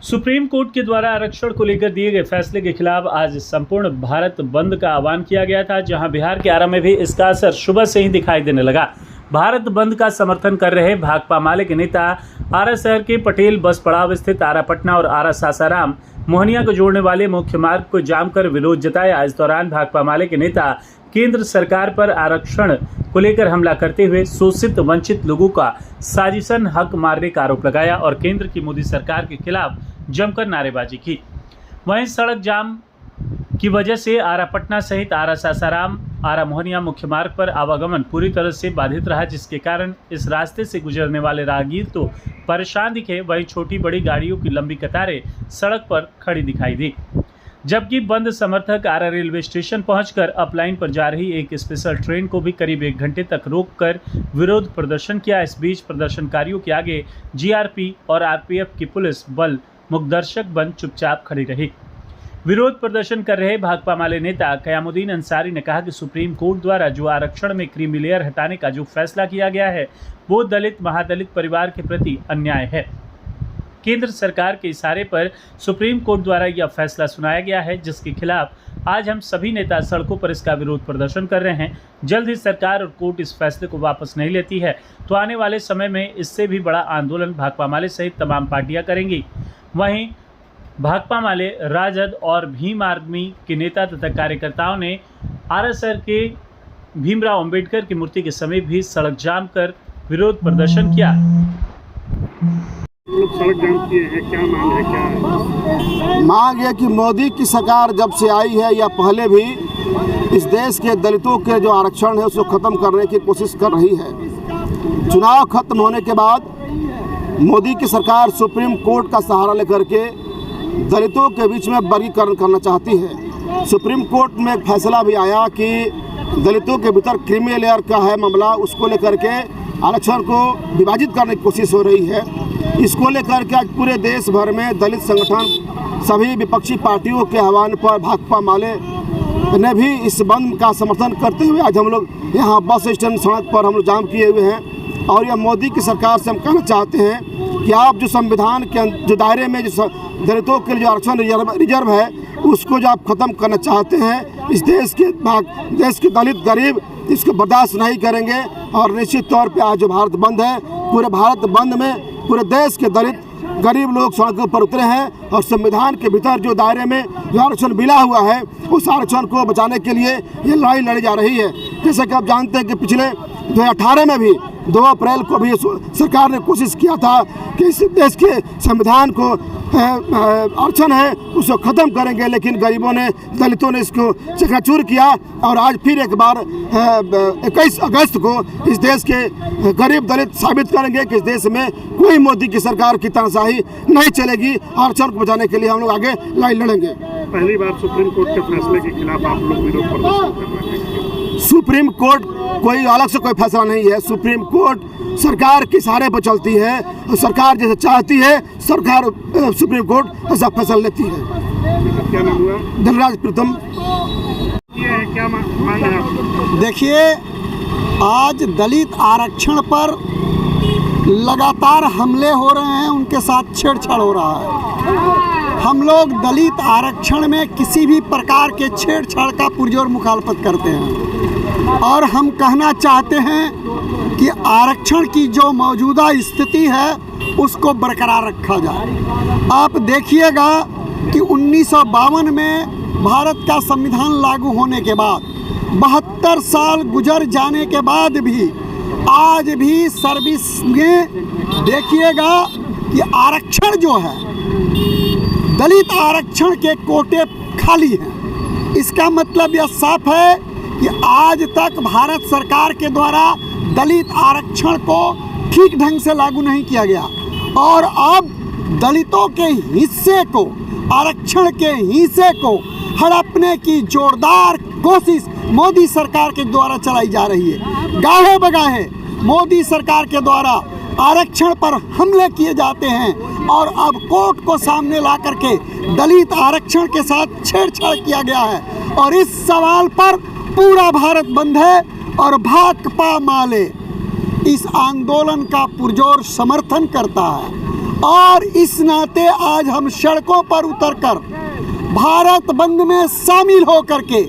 Supreme court के द्वारा आरक्षण को लेकर दिए गए फैसले के खिलाफ आज संपूर्ण भारत बंद का आह्वान किया गया था, जहां बिहार के आरा में भी इसका असर सुबह से ही दिखाई देने लगा। भारत बंद का समर्थन कर रहे भाकपा माले के नेता आरा शहर के पटेल बस पड़ाव स्थित आरा पटना और आरा सासाराम मोहनिया को जोड़ने वाले मुख्य मार्ग को जाम कर विरोध जताया। इस दौरान भाकपा माले के नेता केंद्र सरकार पर आरक्षण को लेकर हमला करते हुए शोषित वंचित लोगों का साजिशन हक मारने का आरोप लगाया और केंद्र की मोदी सरकार के खिलाफ जमकर नारेबाजी की। वहीं सड़क जाम की वजह से आरा पटना सहित आरा सासाराम आरा मोहनिया मुख्य मार्ग पर आवागमन पूरी तरह से बाधित रहा, जिसके कारण इस रास्ते से गुजरने वाले राहगीर तो परेशान दिखे, वहीं छोटी बड़ी गाड़ियों की लंबी कतारें सड़क पर खड़ी दिखाई दी। जबकि बंद समर्थक आरा रेलवे स्टेशन पहुंचकर अपलाइन पर जा रही एक स्पेशल ट्रेन को भी करीब 1 घंटे तक रोककर विरोध प्रदर्शन किया। इस बीच प्रदर्शनकारियों के आगे जीआरपी और आरपीएफ की पुलिस बल मुखदर्शक बन चुपचाप खड़ी रही। विरोध प्रदर्शन कर रहे भाकपा माले नेता कयामुद्दीन अंसारी ने कहा कि सुप्रीम कोर्ट द्वारा जो आरक्षण में क्रीमी लेयर हटाने का जो फैसला किया गया है वो दलित महादलित परिवार के प्रति अन्याय है। केंद्र सरकार के इशारे पर सुप्रीम कोर्ट द्वारा यह फैसला सुनाया गया है, जिसके खिलाफ आज हम सभी नेता सड़कों पर इसका विरोध प्रदर्शन कर रहे हैं। जल्द ही सरकार और कोर्ट इस फैसले को वापस नहीं लेती है तो आने वाले समय में इससे भी बड़ा आंदोलन भाकपा माले सहित तमाम पार्टियां करेंगी। वहीं भाकपा माले, राजद और भीम आर्मी के नेता तथा कार्यकर्ताओं ने आरा शहर के भीमराव अंबेडकर की मूर्ति के समीप भी सड़क जाम कर विरोध प्रदर्शन किया। लोग सड़क जाम किए हैं, क्या मांग है? क्या है मांग है कि मोदी की सरकार जब से आई है या पहले भी इस देश के दलितों के जो आरक्षण है उसको ख़त्म करने की कोशिश कर रही है। चुनाव खत्म होने के बाद मोदी की सरकार सुप्रीम कोर्ट का सहारा लेकर के दलितों के बीच में वर्गीकरण करना चाहती है। सुप्रीम कोर्ट में एक फैसला भी आया कि दलितों के भीतर क्रीमी लेयर का है मामला, उसको लेकर के आरक्षण को विभाजित करने की कोशिश हो रही है। इसको लेकर के आज पूरे देश भर में दलित संगठन सभी विपक्षी पार्टियों के आह्वान पर भाकपा माले ने भी इस बंद का समर्थन करते हुए आज हम लोग यहाँ बस स्टैंड सड़क पर हम लोग जाम किए हुए हैं। और यह मोदी की सरकार से हम कहना चाहते हैं कि आप जो संविधान के जो दायरे में जो दलितों के लिए जो आरक्षण रिजर्व है उसको जो आप ख़त्म करना चाहते हैं, इस देश के दलित गरीब इसको बर्दाश्त नहीं करेंगे। और निश्चित तौर पे आज जो भारत बंद है, पूरे भारत बंद में पूरे देश के दलित गरीब लोग सड़कों पर उतरे हैं और संविधान के भीतर जो दायरे में जो आरक्षण मिला हुआ है उस आरक्षण को बचाने के लिए ये लड़ाई लड़ी जा रही है। जैसे कि आप जानते हैं कि पिछले 2018 में भी 2 अप्रैल को भी सरकार ने कोशिश किया था कि इस देश के संविधान को आरक्षण है उसको ख़त्म करेंगे, लेकिन गरीबों ने दलितों ने इसको चकनाचूर किया। और आज फिर एक बार 21 अगस्त को इस देश के गरीब दलित साबित करेंगे कि इस देश में कोई मोदी की सरकार की तानाशाही नहीं चलेगी। आरक्षण को बचाने के लिए हम लोग आगे लड़ाई लड़ेंगे। पहली बार सुप्रीम कोर्ट के फैसले के खिलाफ आप लोग विरोध प्रदर्शन कर रहे हैं। सुप्रीम कोर्ट कोई अलग से कोई फैसला नहीं है। सुप्रीम कोर्ट सरकार के सहारे पर चलती है और सरकार जैसे चाहती है सरकार सुप्रीम कोर्ट ऐसा फैसला लेती है। क्या नाम हुआ? धनराज प्रीतम। क्या मांग है? देखिए, आज दलित आरक्षण पर लगातार हमले हो रहे हैं, उनके साथ छेड़छाड़ हो रहा है। हम लोग दलित आरक्षण में किसी भी प्रकार के छेड़छाड़ का पुरजोर मुखालफत करते हैं और हम कहना चाहते हैं कि आरक्षण की जो मौजूदा स्थिति है उसको बरकरार रखा जाए। आप देखिएगा कि 1952 में भारत का संविधान लागू होने के बाद 72 साल गुजर जाने के बाद भी आज भी सर्विस में देखिएगा कि आरक्षण जो है दलित आरक्षण के कोटे खाली हैं। इसका मतलब यह साफ है कि आज तक भारत सरकार के द्वारा दलित आरक्षण को ठीक ढंग से लागू नहीं किया गया और अब दलितों के हिस्से को, आरक्षण के हिस्से को हड़पने की जोरदार कोशिश मोदी सरकार के द्वारा चलाई जा रही है। गाहे बगाहे मोदी सरकार के द्वारा आरक्षण पर हमले किए जाते हैं और अब कोर्ट को सामने ला करके दलित आरक्षण के साथ छेड़छाड़ किया गया है। और इस सवाल पर पूरा भारत बंद है और भाकपा माले इस आंदोलन का पुरजोर समर्थन करता है। और इस नाते आज हम सड़कों पर उतरकर भारत बंद में शामिल होकर के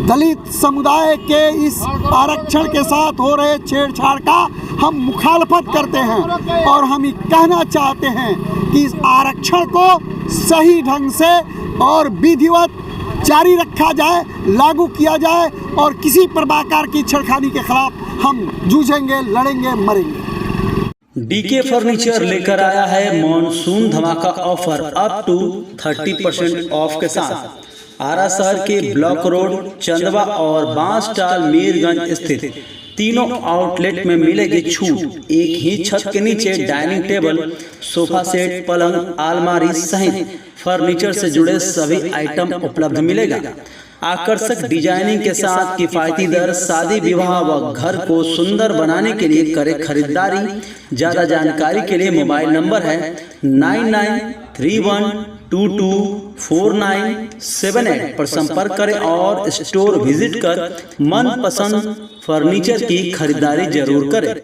दलित समुदाय के इस आरक्षण के साथ हो रहे छेड़छाड़ का हम मुखालफत करते हैं और हम ये कहना चाहते हैं कि इस आरक्षण को सही ढंग से और विधिवत जारी रखा जाए, लागू किया जाए और किसी प्रकार की छेड़खानी के खिलाफ हम जूझेंगे, लड़ेंगे, मरेंगे। डीके फर्नीचर लेकर आया है मॉनसून धमाका ऑफर अप टू 30% ऑफ के साथ। आरा शहर के ब्लॉक रोड, चंदवा और बांसटाल मीरगंज स्थित तीनों आउटलेट में मिलेगी छूट। एक ही छत के नीचे डाइनिंग टेबल, सोफा सेट, पलंग, अलमारी सहित फर्नीचर से जुड़े सभी आइटम उपलब्ध मिलेगा। आकर्षक डिजाइनिंग के साथ किफायती दर, शादी विवाह व घर को सुंदर बनाने के लिए करें खरीदारी। ज़्यादा जानकारी के लिए मोबाइल नंबर है 9931224978 पर संपर्क करें और स्टोर विजिट कर मनपसंद फर्नीचर की खरीदारी जरूर करें।